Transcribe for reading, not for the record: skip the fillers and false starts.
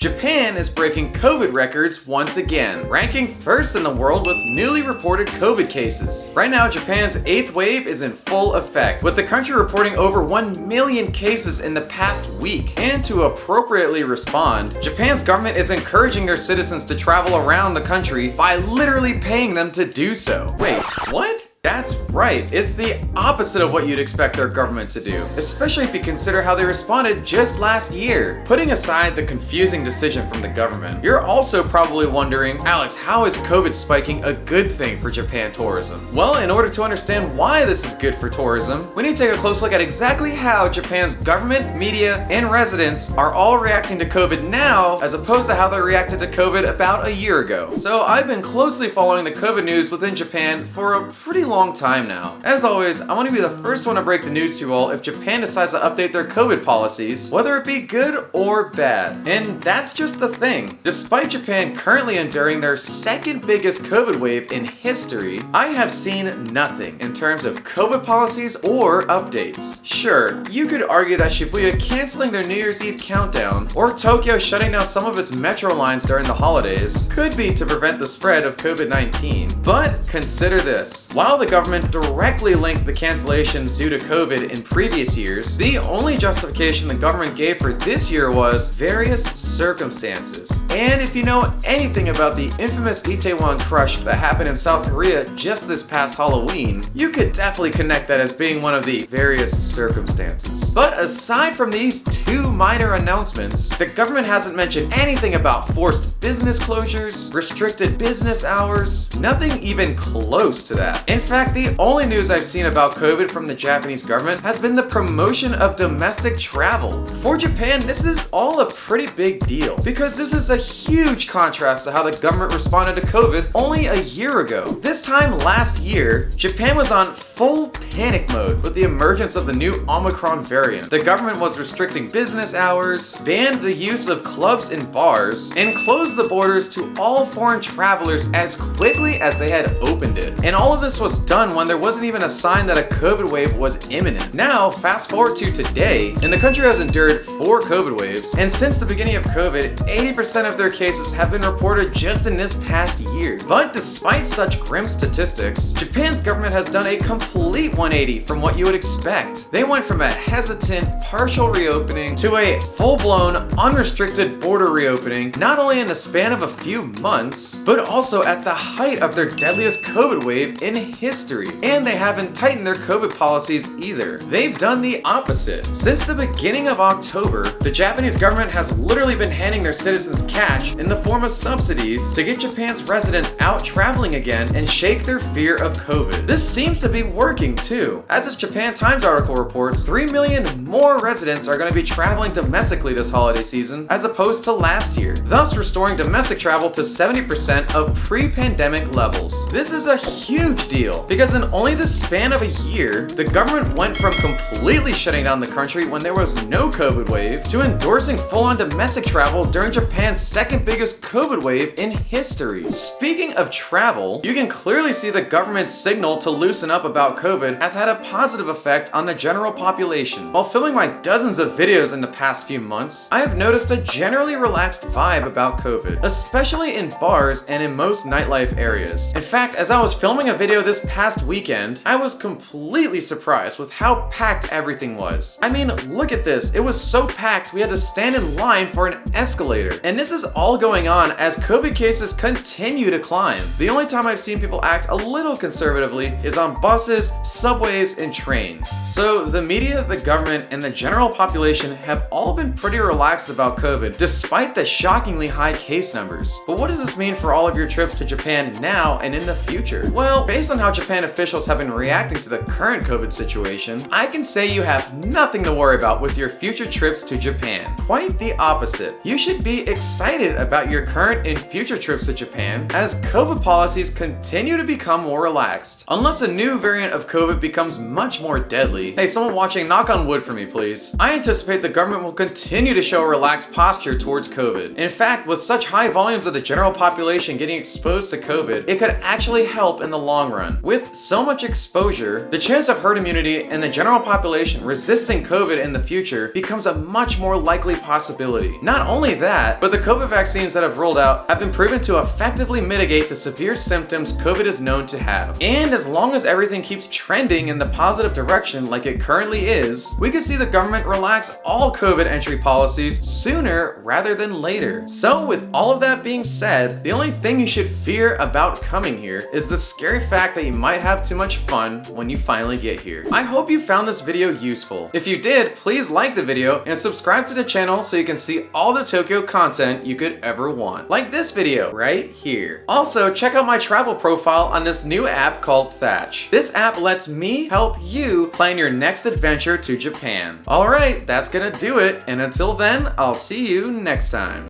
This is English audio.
Japan is breaking COVID records once again, ranking first in the world with newly reported COVID cases. Right now, Japan's 8th wave is in full effect, with the country reporting over 1 million cases in the past week. And to appropriately respond, Japan's government is encouraging their citizens to travel around the country by literally paying them to do so. Wait, what? That's right, it's the opposite of what you'd expect our government to do, especially if you consider how they responded just last year. Putting aside the confusing decision from the government, you're also probably wondering, Alex, how is COVID spiking a good thing for Japan tourism? Well, in order to understand why this is good for tourism, we need to take a close look at exactly how Japan's government, media, and residents are all reacting to COVID now, as opposed to how they reacted to COVID about a year ago. So I've been closely following the COVID news within Japan for a pretty long time now. As always, I want to be the first one to break the news to you all if Japan decides to update their COVID policies, whether it be good or bad. And that's just the thing. Despite Japan currently enduring their second biggest COVID wave in history, I have seen nothing in terms of COVID policies or updates. Sure, you could argue that Shibuya canceling their New Year's Eve countdown, or Tokyo shutting down some of its metro lines during the holidays, could be to prevent the spread of COVID-19. But consider this. While the government directly linked the cancellations due to COVID in previous years, the only justification the government gave for this year was various circumstances. And if you know anything about the infamous Itaewon crush that happened in South Korea just this past Halloween, you could definitely connect that as being one of the various circumstances. But aside from these two minor announcements, the government hasn't mentioned anything about forced business closures, restricted business hours, nothing even close to that. In fact, the only news I've seen about COVID from the Japanese government has been the promotion of domestic travel. For Japan, this is all a pretty big deal, because this is a huge contrast to how the government responded to COVID only a year ago. This time last year, Japan was on full panic mode with the emergence of the new Omicron variant. The government was restricting business hours, banned the use of clubs and bars, and closed the borders to all foreign travelers as quickly as they had opened it. And all of this was done when there wasn't even a sign that a COVID wave was imminent. Now, fast forward to today, and the country has endured 4 COVID waves, and since the beginning of COVID, 80% of their cases have been reported just in this past year. But despite such grim statistics, Japan's government has done a complete 180 from what you would expect. They went from a hesitant, partial reopening to a full-blown, unrestricted border reopening, not only in the span of a few months, but also at the height of their deadliest COVID wave in history. And they haven't tightened their COVID policies either. They've done the opposite. Since the beginning of October, the Japanese government has literally been handing their citizens cash in the form of subsidies to get Japan's residents out traveling again and shake their fear of COVID. This seems to be working too. As this Japan Times article reports, 3 million more residents are going to be traveling domestically this holiday season as opposed to last year, thus restoring domestic travel to 70% of pre-pandemic levels. This is a huge deal, because in only the span of a year, the government went from completely shutting down the country when there was no COVID wave to endorsing full-on domestic travel during Japan's second biggest COVID wave in history. Speaking of travel, you can clearly see the government's signal to loosen up about COVID has had a positive effect on the general population. While filming my dozens of videos in the past few months, I have noticed a generally relaxed vibe about COVID, especially in bars and in most nightlife areas. In fact, as I was filming a video this past weekend, I was completely surprised with how packed everything was. I mean, look at this. It was so packed we had to stand in line for an escalator. And this is all going on as COVID cases continue to climb. The only time I've seen people act a little conservatively is on buses, subways, and trains. So the media, the government, and the general population have all been pretty relaxed about COVID despite the shockingly high case numbers. But what does this mean for all of your trips to Japan now and in the future? Well, based on how Japan officials have been reacting to the current COVID situation, I can say you have nothing to worry about with your future trips to Japan. Quite the opposite. You should be excited about your current and future trips to Japan as COVID policies continue to become more relaxed. Unless a new variant of COVID becomes much more deadly. Hey, someone watching, knock on wood for me, please. I anticipate the government will continue to show a relaxed posture towards COVID. In fact, with such high volumes of the general population getting exposed to COVID, it could actually help in the long run. Japan. With so much exposure, the chance of herd immunity and the general population resisting COVID in the future becomes a much more likely possibility. Not only that, but the COVID vaccines that have rolled out have been proven to effectively mitigate the severe symptoms COVID is known to have. And as long as everything keeps trending in the positive direction like it currently is, we could see the government relax all COVID entry policies sooner rather than later. So with all of that being said, the only thing you should fear about coming here is the scary fact that you might have too much fun when you finally get here. I hope you found this video useful. If you did, please like the video and subscribe to the channel so you can see all the Tokyo content you could ever want. Like this video right here. Also, check out my travel profile on this new app called THATCH. This app lets me help you plan your next adventure to Japan. Alright, that's gonna do it, and until then, I'll see you next time.